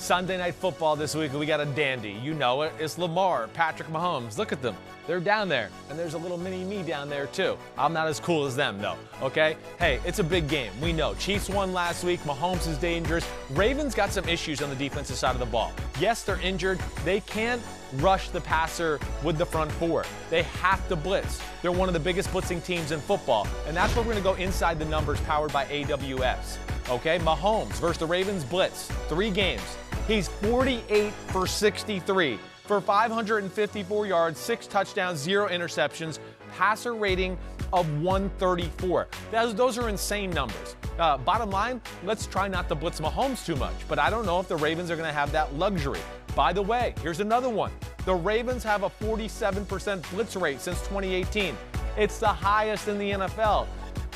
Sunday Night Football this week, we got a dandy. You know it. It's Lamar, Patrick Mahomes. Look at them. They're down there. And there's a little mini me down there, too. I'm not as cool as them, though. Okay? Hey, it's a big game. We know. Chiefs won last week. Mahomes is dangerous. Ravens got some issues on the defensive side of the ball. Yes, they're injured. They can't rush the passer with the front four. They have to blitz. They're one of the biggest blitzing teams in football. And that's where we're going to go inside the numbers powered by AWS. Okay? Mahomes versus the Ravens blitz. 3 games. He's 48 for 63 for 554 yards, 6 touchdowns, 0 interceptions, passer rating of 134. Those are insane numbers. Bottom line, let's try not to blitz Mahomes too much, but I don't know if the Ravens are going to have that luxury. By the way, here's another one. The Ravens have a 47% blitz rate since 2018. It's the highest in the NFL.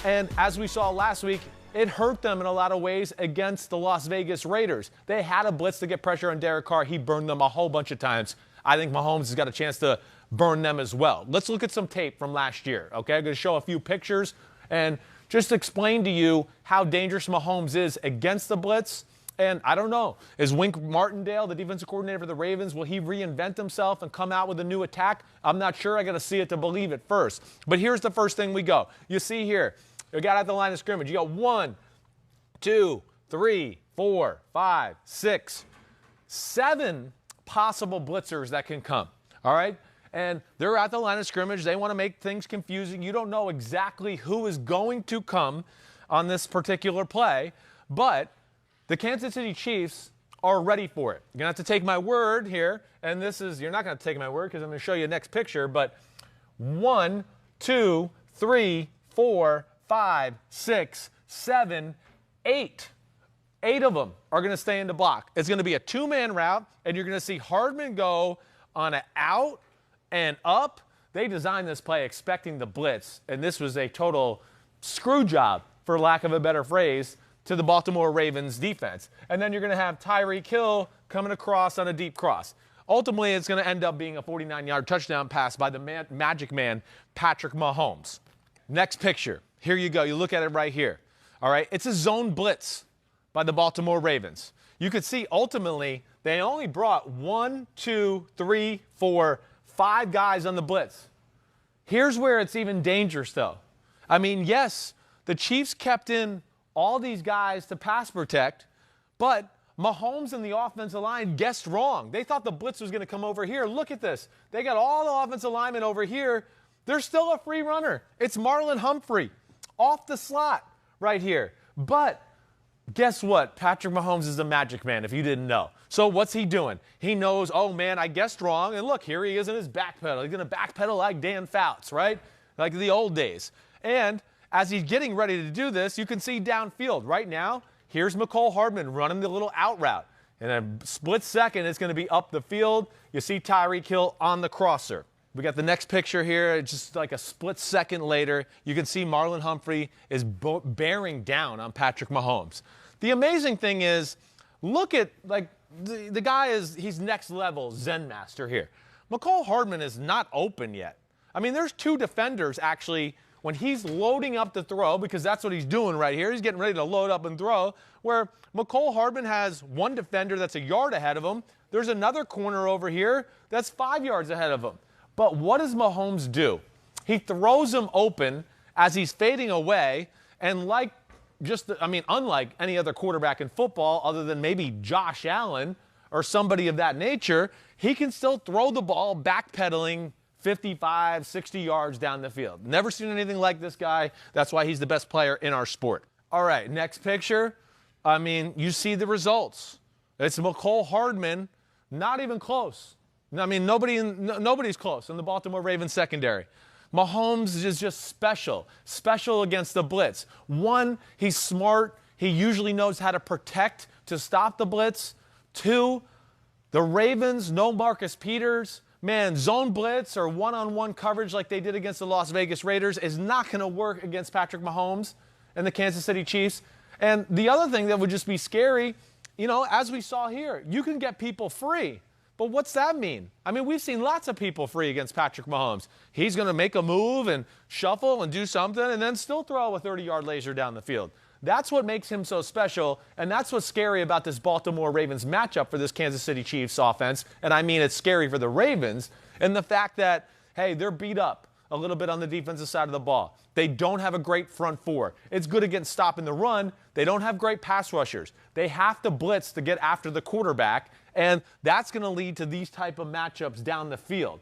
And as we saw last week, it hurt them in a lot of ways against the Las Vegas Raiders. They had a blitz to get pressure on Derek Carr. He burned them a whole bunch of times. I think Mahomes has got a chance to burn them as well. Let's look at some tape from last year, okay? I'm going to show a few pictures and just explain to you how dangerous Mahomes is against the blitz. And I don't know, is Wink Martindale, the defensive coordinator for the Ravens, will he reinvent himself and come out with a new attack? I'm not sure. I got to see it to believe it first. But here's the first thing we go. You see here, you got at the line of scrimmage. You got 1, 2, 3, 4, 5, 6, 7 possible blitzers that can come. All right? And they're at the line of scrimmage. They want to make things confusing. You don't know exactly who is going to come on this particular play, but the Kansas City Chiefs are ready for it. You're going to have to take my word here, and you're not going to take my word because I'm going to show you the next picture, but 1, 2, 3, 4, 5, 6, 7, 8. 8 of them are going to stay in the block. It's going to be a 2-man route, and you're going to see Hardman go on an out and up. They designed this play expecting the blitz, and this was a total screw job, for lack of a better phrase, to the Baltimore Ravens defense. And then you're going to have Tyreek Hill coming across on a deep cross. Ultimately, it's going to end up being a 49-yard touchdown pass by the magic man, Patrick Mahomes. Next picture. Here you go. You look at it right here. All right. It's a zone blitz by the Baltimore Ravens. You could see ultimately they only brought 1, 2, 3, 4, 5 guys on the blitz. Here's where it's even dangerous, though. I mean, yes, the Chiefs kept in all these guys to pass protect, but Mahomes and the offensive line guessed wrong. They thought the blitz was going to come over here. Look at this. They got all the offensive linemen over here. There's still a free runner. It's Marlon Humphrey off the slot right here. But guess what? Patrick Mahomes is a magic man, if you didn't know. So what's he doing? He knows, oh, man, I guessed wrong. And look, here he is in his backpedal. He's going to backpedal like Dan Fouts, right? Like the old days. And as he's getting ready to do this, you can see downfield. Right now, here's Mecole Hardman running the little out route. In a split second, it's going to be up the field. You see Tyreek Hill on the crosser. We got the next picture here. Just like a split second later, you can see Marlon Humphrey is bearing down on Patrick Mahomes. The amazing thing is, look at, like, the guy he's next level Zen master here. Mecole Hardman is not open yet. I mean, there's 2 defenders actually when he's loading up to throw, because that's what he's doing right here. He's getting ready to load up and throw, where Mecole Hardman has 1 defender that's a yard ahead of him. There's another corner over here that's 5 yards ahead of him. But what does Mahomes do? He throws him open as he's fading away, and unlike any other quarterback in football other than maybe Josh Allen or somebody of that nature, he can still throw the ball backpedaling 55, 60 yards down the field. Never seen anything like this guy. That's why he's the best player in our sport. All right, next picture. I mean, you see the results. It's Mecole Hardman, not even close. I mean, nobody's close in the Baltimore Ravens secondary. Mahomes is just special against the blitz. 1, he's smart. He usually knows how to protect to stop the blitz. 2, the Ravens, no Marcus Peters. Man, zone blitz or one-on-one coverage like they did against the Las Vegas Raiders is not going to work against Patrick Mahomes and the Kansas City Chiefs. And the other thing that would just be scary, as we saw here, you can get people free. But what's that mean? I mean, we've seen lots of people free against Patrick Mahomes. He's going to make a move and shuffle and do something and then still throw a 30-yard laser down the field. That's what makes him so special, and that's what's scary about this Baltimore Ravens matchup for this Kansas City Chiefs offense. And I mean, it's scary for the Ravens, and the fact that, hey, they're beat up a little bit on the defensive side of the ball. They don't have a great front four. It's good against stopping the run. They don't have great pass rushers. They have to blitz to get after the quarterback, and that's going to lead to these type of matchups down the field.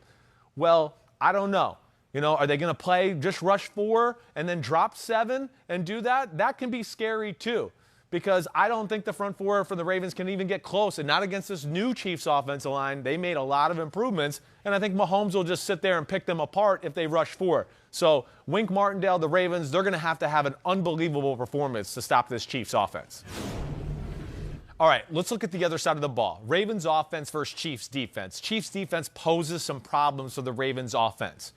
Well, I don't know. Are they going to play just rush 4 and then drop 7 and do that? That can be scary too, because I don't think the front four for the Ravens can even get close, and not against this new Chiefs offensive line. They made a lot of improvements, and I think Mahomes will just sit there and pick them apart if they rush 4. So Wink Martindale, the Ravens, they're going to have an unbelievable performance to stop this Chiefs offense. All right, let's look at the other side of the ball. Ravens offense versus Chiefs defense. Chiefs defense poses some problems for the Ravens offense.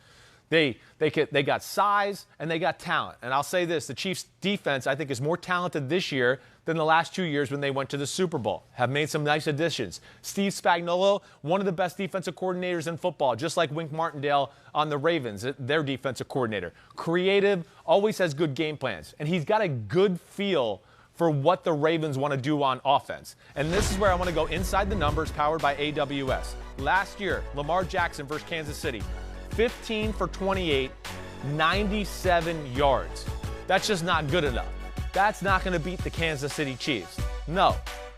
They got size and they got talent. And I'll say this, the Chiefs defense I think is more talented this year than the last 2 years when they went to the Super Bowl. Have made some nice additions. Steve Spagnuolo, one of the best defensive coordinators in football, just like Wink Martindale on the Ravens, their defensive coordinator. Creative, always has good game plans. And he's got a good feel for what the Ravens want to do on offense. And this is where I want to go inside the numbers, powered by AWS. Last year, Lamar Jackson versus Kansas City. 15 for 28, 97 yards. That's just not good enough. That's not going to beat the Kansas City Chiefs. No.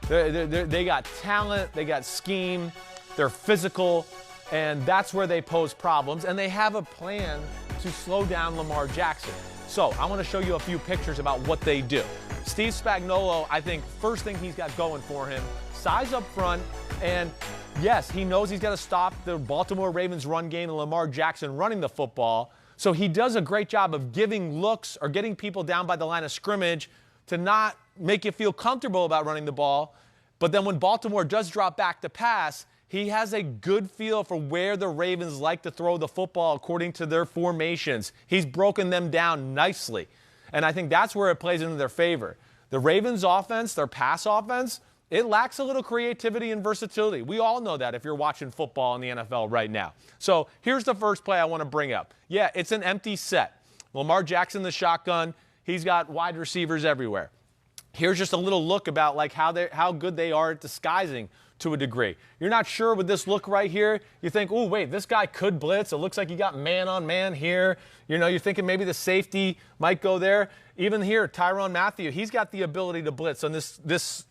They got talent, they got scheme, they're physical, and that's where they pose problems. And they have a plan to slow down Lamar Jackson. So I want to show you a few pictures about what they do. Steve Spagnuolo, I think first thing he's got going for him, size up front, and yes, he knows he's got to stop the Baltimore Ravens run game and Lamar Jackson running the football. So he does a great job of giving looks or getting people down by the line of scrimmage to not make you feel comfortable about running the ball. But then when Baltimore does drop back to pass, he has a good feel for where the Ravens like to throw the football according to their formations. He's broken them down nicely. And I think that's where it plays into their favor. The Ravens offense, their pass offense, it lacks a little creativity and versatility. We all know that if you're watching football in the NFL right now. So here's the first play I want to bring up. Yeah, it's an empty set. Lamar Jackson, the shotgun, he's got wide receivers everywhere. Here's just a little look about like how good they are at disguising to a degree. You're not sure with this look right here. You think, oh, wait, this guy could blitz. It looks like you got man-on-man here. You're thinking maybe the safety might go there. Even here, Tyrann Mathieu, he's got the ability to blitz on this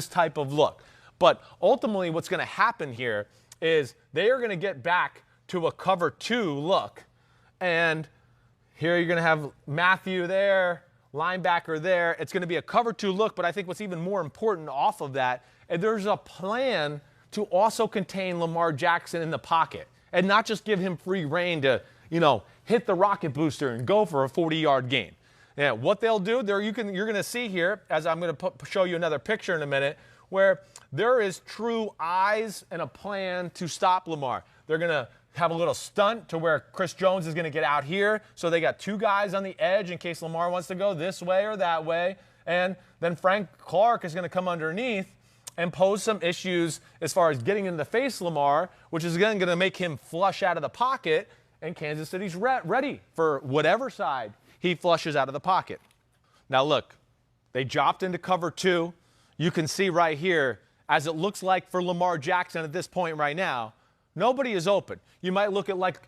type of look. But ultimately what's going to happen here is they are going to get back to a cover 2 look. And here you're going to have Mathieu there, linebacker there. It's going to be a cover 2 look, but I think what's even more important off of that, and there's a plan to also contain Lamar Jackson in the pocket and not just give him free rein to, hit the rocket booster and go for a 40-yard gain. Yeah, what they'll do, you're going to see here, as I'm going to show you another picture in a minute, where there is true eyes and a plan to stop Lamar. They're going to have a little stunt to where Chris Jones is going to get out here. So they got 2 guys on the edge in case Lamar wants to go this way or that way. And then Frank Clark is going to come underneath and pose some issues as far as getting in the face Lamar, which is again going to make him flush out of the pocket. And Kansas City's ready for whatever side he flushes out of the pocket. Now look, they dropped into cover 2. You can see right here, as it looks like for Lamar Jackson at this point right now, nobody is open. You might look at like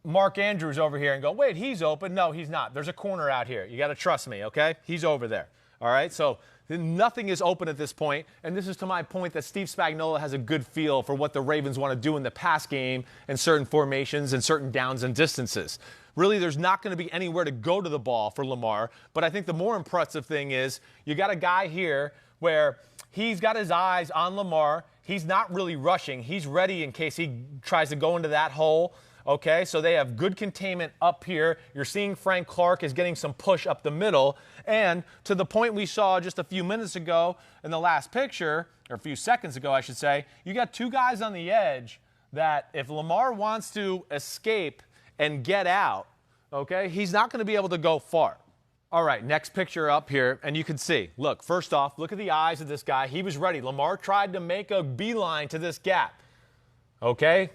Mark Andrews over here and go, wait, he's open. No, he's not. There's a corner out here. You got to trust me, okay? He's over there. All right, so nothing is open at this point, and this is to my point that Steve Spagnuolo has a good feel for what the Ravens want to do in the pass game and certain formations and certain downs and distances. Really, there's not going to be anywhere to go to the ball for Lamar, but I think the more impressive thing is you got a guy here where he's got his eyes on Lamar. He's not really rushing. He's ready in case he tries to go into that hole. Okay, so they have good containment up here. You're seeing Frank Clark is getting some push up the middle. And to the point we saw just a few minutes ago in the last picture, or a few seconds ago, I should say, you got 2 guys on the edge that if Lamar wants to escape and get out, okay, he's not going to be able to go far. All right, next picture up here, and you can see, look, first off, look at the eyes of this guy. He was ready. Lamar tried to make a beeline to this gap, okay?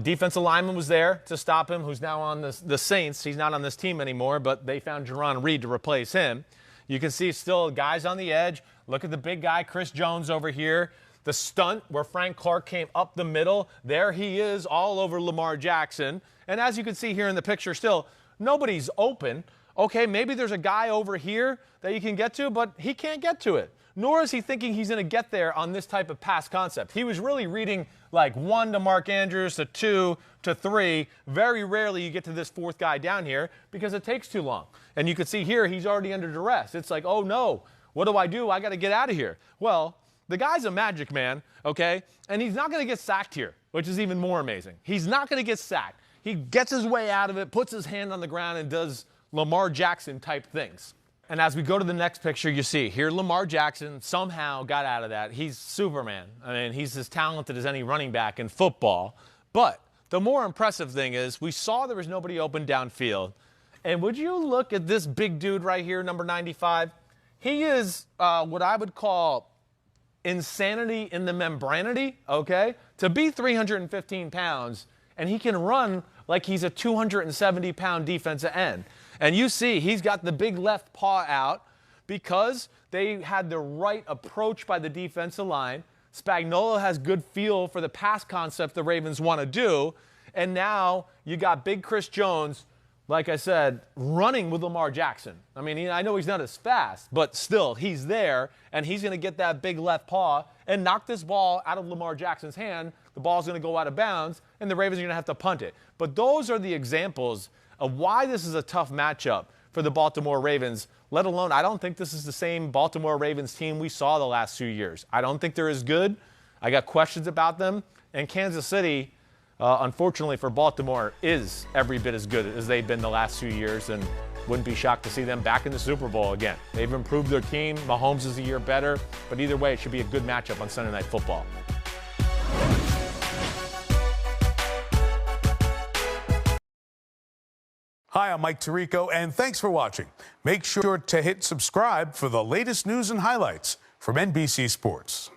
Defensive lineman was there to stop him, who's now on the Saints. He's not on this team anymore, but they found Jerron Reed to replace him. You can see still guys on the edge. Look at the big guy, Chris Jones over here. The stunt where Frank Clark came up the middle. There he is all over Lamar Jackson. And as you can see here in the picture still, nobody's open. Okay, maybe there's a guy over here that you can get to, but he can't get to it. Nor is he thinking he's going to get there on this type of pass concept. He was really reading like 1 to Mark Andrews to 2 to 3. Very rarely you get to this fourth guy down here because it takes too long. And you can see here he's already under duress. It's like, oh no, what do? I got to get out of here. Well, the guy's a magic man, okay? And he's not going to get sacked here, which is even more amazing. He's not going to get sacked. He gets his way out of it, puts his hand on the ground, and does Lamar Jackson type things. And as we go to the next picture, you see here Lamar Jackson somehow got out of that. He's Superman. I mean, he's as talented as any running back in football. But the more impressive thing is we saw there was nobody open downfield. And would you look at this big dude right here, number 95? He is what I would call insanity in the membranity, okay? To be 315 pounds, and he can run like he's a 270-pound defensive end. And you see he's got the big left paw out because they had the right approach by the defensive line. Spagnuolo has good feel for the pass concept the Ravens want to do. And now you got big Chris Jones, like I said, running with Lamar Jackson. I mean, I know he's not as fast, but still, he's there, and he's going to get that big left paw and knock this ball out of Lamar Jackson's hand. The ball's going to go out of bounds, and the Ravens are going to have to punt it. But those are the examples of why this is a tough matchup for the Baltimore Ravens, let alone I don't think this is the same Baltimore Ravens team we saw the last few years. I don't think they're as good. I got questions about them. And Kansas City, unfortunately for Baltimore, is every bit as good as they've been the last few years, and wouldn't be shocked to see them back in the Super Bowl again. They've improved their team. Mahomes is a year better. But either way, it should be a good matchup on Sunday Night Football. Hi, I'm Mike Tirico, and thanks for watching. Make sure to hit subscribe for the latest news and highlights from NBC Sports.